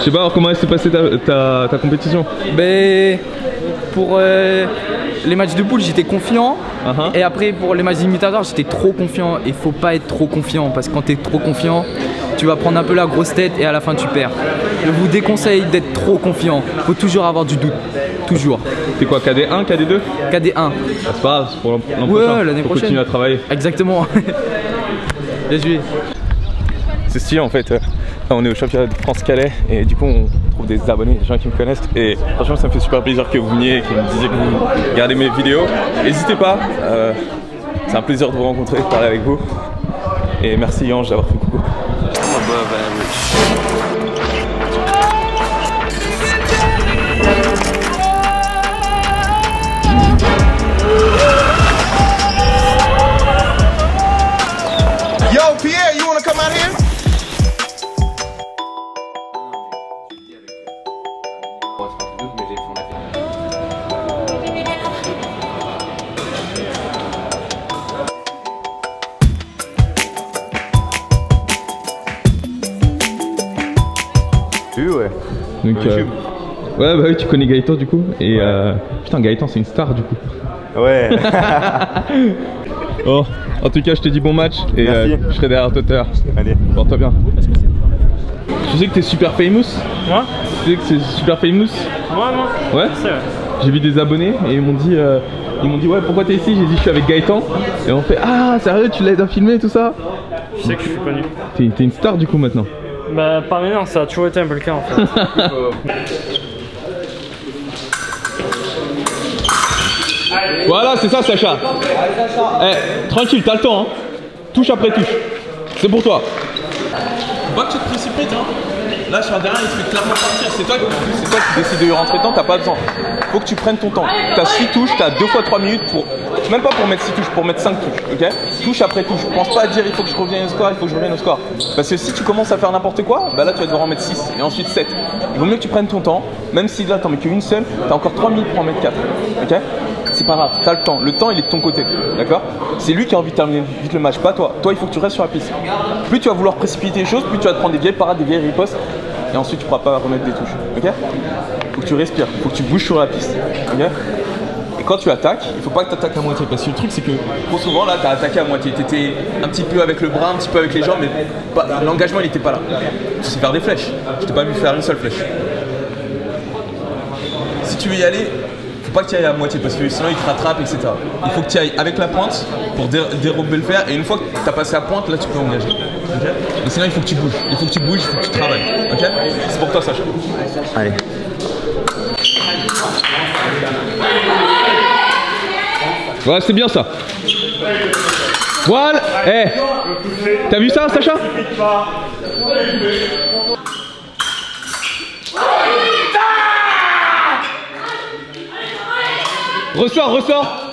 Je sais pas, alors comment s'est passée ta compétition? Ben, pour les matchs de poule, j'étais confiant. Et après, pour les matchs d'imitateurs, j'étais trop confiant. Et faut pas être trop confiant parce que quand t'es trop confiant, tu vas prendre un peu la grosse tête et à la fin tu perds. Je vous déconseille d'être trop confiant. Faut toujours avoir du doute. Toujours. T'es quoi, KD1, KD2? KD1. Ah, c'est pas grave, c'est pour l'an prochain. Ouais, l'année prochaine. Continuer à travailler. Exactement. Bien joué. C'est stylé en fait. Là, on est au championnat de France Calais et du coup on trouve des abonnés, des gens qui me connaissent et franchement ça me fait super plaisir que vous veniez et que vous me disiez que vous regardez mes vidéos. N'hésitez pas, c'est un plaisir de vous rencontrer, de parler avec vous et merci Ange d'avoir fait coucou. Yo Pierre, you wanna come out here? Ouais. Donc, ouais bah oui, tu connais Gaëtan du coup et putain Gaëtan c'est une star du coup. Ouais. Oh, en tout cas je te dis bon match et je serai derrière toi tout à l'heure. Allez. Porte-toi bien. Tu sais que t'es super famous? Moi? Tu sais que c'est super famous? Moi non. Ouais? C'est vrai. J'ai vu des abonnés et ils m'ont dit ouais pourquoi t'es ici? J'ai dit je suis avec Gaëtan et on fait ah sérieux tu l'aides à filmer et tout ça? Je sais que je suis connu. T'es une star du coup maintenant? Bah pas maintenant, ça a toujours été un peu le cas en fait. Voilà c'est ça Sacha. Eh, tranquille t'as le temps hein. Touche après touche. C'est pour toi. Faut pas que tu te précipites hein. Là sur un derrière il te fait clairement partir. C'est toi qui décides de lui rentrer dedans, t'as pas besoin. Faut que tu prennes ton temps. T'as 6 touches, t'as 2 fois 3 minutes pour. Même pas pour mettre 6 touches, pour mettre 5 touches, ok? Touche après touche. Pense pas à dire il faut que je revienne au score, il faut que je revienne au score. Parce que si tu commences à faire n'importe quoi, bah là tu vas devoir en mettre 6 et ensuite 7. Il vaut mieux que tu prennes ton temps, même si là t'en mets qu'une seule, t'as encore 3 minutes pour en mettre 4, ok? C'est pas grave, t'as le temps. Le temps il est de ton côté, d'accord? C'est lui qui a envie de terminer vite le match, pas toi. Toi il faut que tu restes sur la piste. Plus tu vas vouloir précipiter les choses, plus tu vas te prendre des vieilles parades, des vieilles ripostes et ensuite tu pourras pas remettre des touches, ok? Faut que tu respires, faut que tu bouges sur la piste, ok? Et quand tu attaques, il faut pas que tu attaques à moitié parce que le truc c'est que trop souvent là tu as attaqué à moitié, tu étais un petit peu avec le bras, un petit peu avec les jambes mais l'engagement il était pas là. Tu sais faire des flèches, je t'ai pas vu faire une seule flèche. Si tu veux y aller, faut pas que tu ailles à moitié parce que sinon il te rattrape etc. Il faut que tu ailles avec la pointe pour dérober le fer et une fois que tu as passé la pointe là tu peux engager. Okay, et sinon il faut que tu bouges, il faut que tu bouges, il faut que tu travailles. Ok? C'est pour toi Sacha. Allez. Ouais, c'est bien ça. Voilà. Eh, t'as vu ça, Sacha? Ressors, ressors.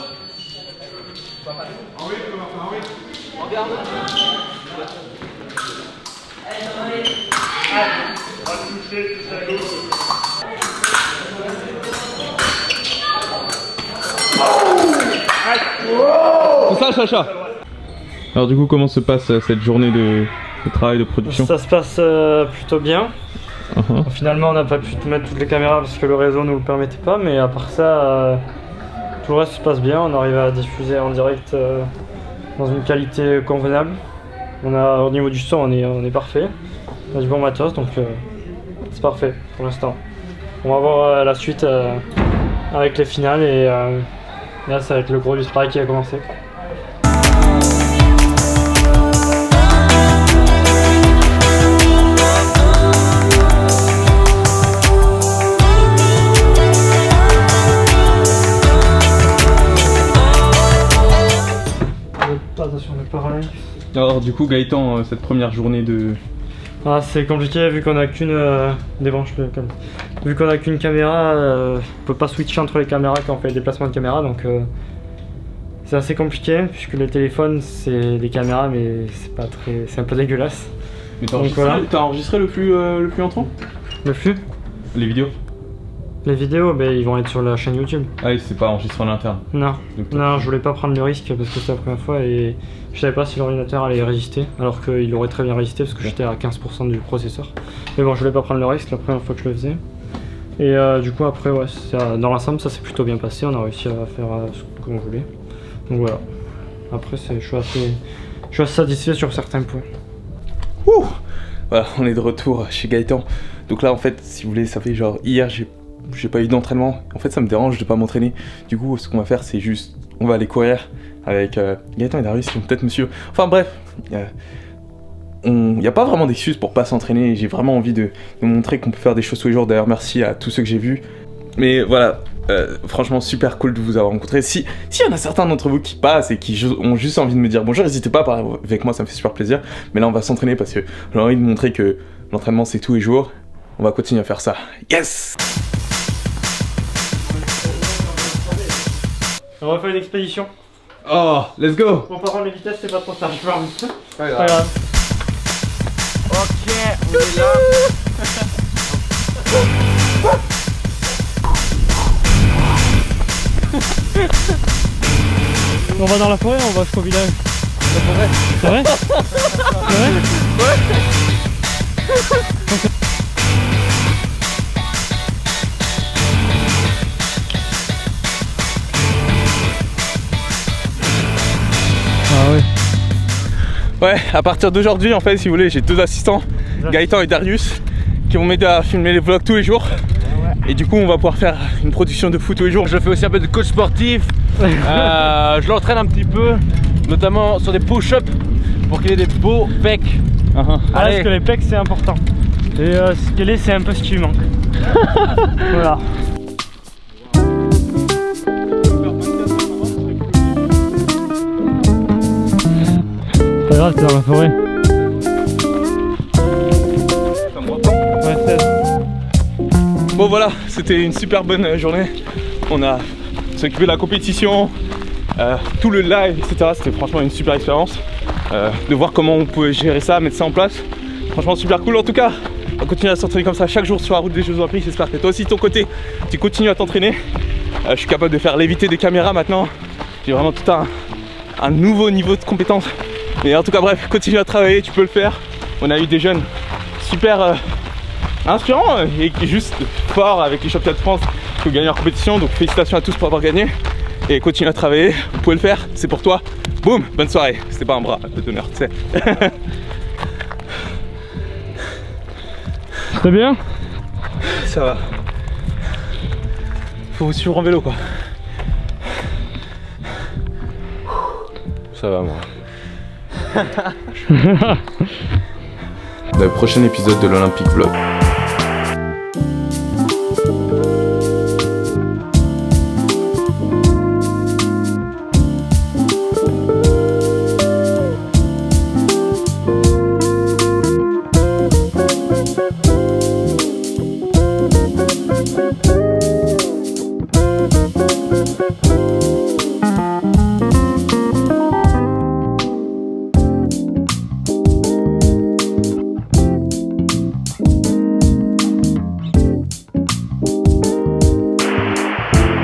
C'est ça Sacha. Alors du coup comment se passe cette journée de travail de production? Ça se passe plutôt bien. Finalement on n'a pas pu mettre toutes les caméras parce que le réseau ne nous le permettait pas, mais à part ça tout le reste se passe bien. On arrive à diffuser en direct dans une qualité convenable. Au niveau du son on est parfait. On a du bon matos donc c'est parfait pour l'instant. On va voir la suite avec les finales et là ça va être le gros du travail qui a commencé. Attention les paroles. Alors du coup Gaëtan, cette première journée de... Ah, c'est compliqué vu qu'on a qu'une vu qu'on a qu'une caméra, on peut pas switcher entre les caméras quand on fait les déplacements de caméra, donc c'est assez compliqué puisque les téléphones c'est des caméras mais c'est pas très, c'est un peu dégueulasse. Mais t'as enregistré, le flux entrant? Le flux? Les vidéos? Les vidéos, ils vont être sur la chaîne YouTube. Ah oui, c'est pas enregistré en interne. Non, Donc, non, je voulais pas prendre le risque parce que c'était la première fois et je savais pas si l'ordinateur allait résister, alors qu'il aurait très bien résisté parce que j'étais à 15% du processeur. Mais bon, je voulais pas prendre le risque la première fois que je le faisais. Et du coup après, ouais, dans l'ensemble ça s'est plutôt bien passé, on a réussi à faire ce qu'on voulait. Donc voilà. Après je suis assez satisfait sur certains points. Ouh, voilà, on est de retour chez Gaëtan. Donc là en fait, si vous voulez, ça fait genre hier j'ai pas eu d'entraînement. En fait ça me dérange de pas m'entraîner. Du coup ce qu'on va faire c'est juste, on va aller courir avec Gaëtan et Darius, ils vont peut-être me suivre. Enfin bref, il n'y a pas vraiment d'excuses pour pas s'entraîner. J'ai vraiment envie de montrer qu'on peut faire des choses tous les jours. D'ailleurs merci à tous ceux que j'ai vus. Mais voilà, franchement super cool de vous avoir rencontré. Si y en a certains d'entre vous qui passent et qui ont juste envie de me dire bonjour, n'hésitez pas à parler avec moi, ça me fait super plaisir. Mais là on va s'entraîner parce que j'ai envie de montrer que l'entraînement c'est tous les jours. On va continuer à faire ça. Yes! On va faire une expédition. Oh, let's go! Bon, par contre les vitesses c'est pas trop tard, je pense. Pas grave. Ok, on est là. On va dans la forêt, on va jusqu'au village. La forêt? C'est vrai? C'est vrai? Ouais. Ah ouais. Ouais, à partir d'aujourd'hui, en fait, si vous voulez, j'ai 2 assistants, Gaëtan et Darius, qui vont m'aider à filmer les vlogs tous les jours. Et du coup, on va pouvoir faire une production de foot tous les jours. Je fais aussi un peu de coach sportif. Je l'entraîne un petit peu, notamment sur des push-ups pour qu'il ait des beaux pecs. Parce que les pecs c'est important. Et ce qu'elle est, c'est un peu ce qui lui manque. Voilà. Pas grave, t'es dans la forêt. Ouais, 16. Bon voilà, c'était une super bonne journée. On a s'occupé de la compétition, tout le live, etc. C'était franchement une super expérience. De voir comment on pouvait gérer ça, mettre ça en place. Franchement super cool. En tout cas, on va continuer à s'entraîner comme ça chaque jour sur la route des Jeux Olympiques. J'espère que toi aussi de ton côté, tu continues à t'entraîner. Je suis capable de faire léviter des caméras maintenant. J'ai vraiment tout un nouveau niveau de compétence. Mais en tout cas bref, continue à travailler, tu peux le faire. On a eu des jeunes super inspirants et juste forts avec les championnats de France qui ont gagné leur compétition. Donc félicitations à tous pour avoir gagné. Et continue à travailler, vous pouvez le faire, c'est pour toi. Boum, bonne soirée. C'était pas un bras d'honneur, tu sais. C'est bien? Ça va. Faut vous suivre en vélo quoi. Ça va moi. Dans le prochain épisode de l'Olympique Vlog.